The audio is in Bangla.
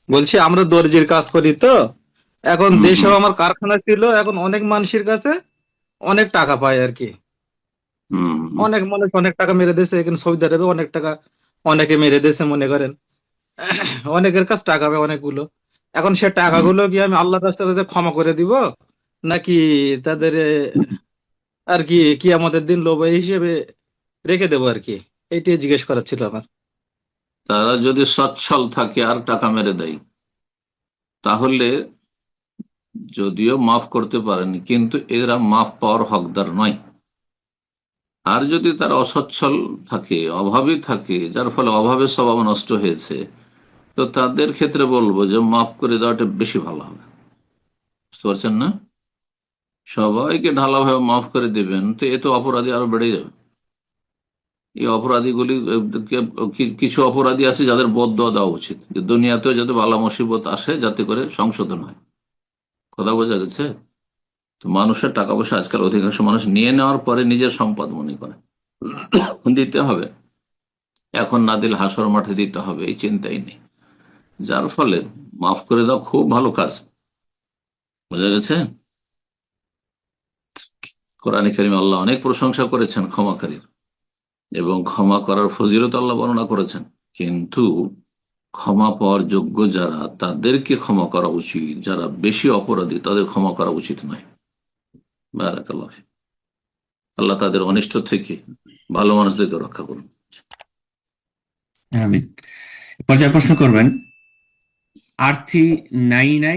বলছি আমরা দর্জির কাজ করি তো, এখন হুম হুম দেশেও আমার কারখানা ছিল, এখন অনেক মানুষের কাছে অনেক টাকা পায় আর কি। হুম হুম অনেক মানুষ অনেক টাকা মেরে দিয়েছে, এখানে সৌদি আরবে অনেক টাকা অনেকে মেরে দিয়েছে মনে করেন। অনেকের কাছে টাকা পায় অনেকগুলো। এখন সে হুম। টাকাগুলো কি আমি আল্লাহর রাস্তায় তাদের ক্ষমা করে দিব, নাকি তাদের আর কি কিয়ামতের দিন লোভ হিসেবে রেখে দেবো আর কি? এইটাই জিজ্ঞেস করার ছিল আমার। তারা যদি সচ্ছল থাকে আর টাকা মেরে দেয়, তাহলে যদিও মাফ করতে পারেনি, কিন্তু এরা মাফ পাওয়ার হকদার নয়। আর যদি তারা অসচ্ছল থাকে, অভাবী থাকে, যার ফলে অভাবের স্বভাব নষ্ট হয়েছে, তো তাদের ক্ষেত্রে বলবো যে মাফ করে দেওয়াটা বেশি ভালো হবে। বুঝতে পারছেন না? সবাইকে ঢালাভাবে মাফ করে দিবেন তো এ তো অপরাধী আরো বেড়ে যাবে। এই অপরাধীগুলি কিছু অপরাধী আছে যাদের বদদোয়া দেওয়া উচিত, যে দুনিয়াতেও যাতে বালা মুসিবত আসে, যাতে করে সংশোধন হয়। কথা বোঝা গেছে? তো মানুষের টাকা পয়সা আজকাল অধিকাংশ মানুষ নিয়ে নেওয়ার পরে নিজের সম্পদ মনে করে। দিতে হবে, এখন না দিলে হাসর মাঠে দিতে হবে, এই চিন্তাই নেই। যার ফলে মাফ করে দাও খুব ভালো কাজ। বোঝা গেছে? কোরআনে কারিমে আল্লাহ অনেক প্রশংসা করেছেন ক্ষমাকারীর, এবং ক্ষমা করার ফজিলত আল্লাহ বর্ণনা করেছেন। কিন্তু ক্ষমা পাওয়ার যোগ্য যারা, তাদেরকে ক্ষমা করা উচিত। যারা বেশি অপরাধী তাদের ক্ষমা করা উচিত নয়। বারাকাল্লাহ ফিক। আল্লাহ তাদের অনিষ্ট থেকে ভালো মানুষদেরকে রক্ষা করুন। আমি পর্যায় প্রশ্ন করবেন। আর্থি নাই নাই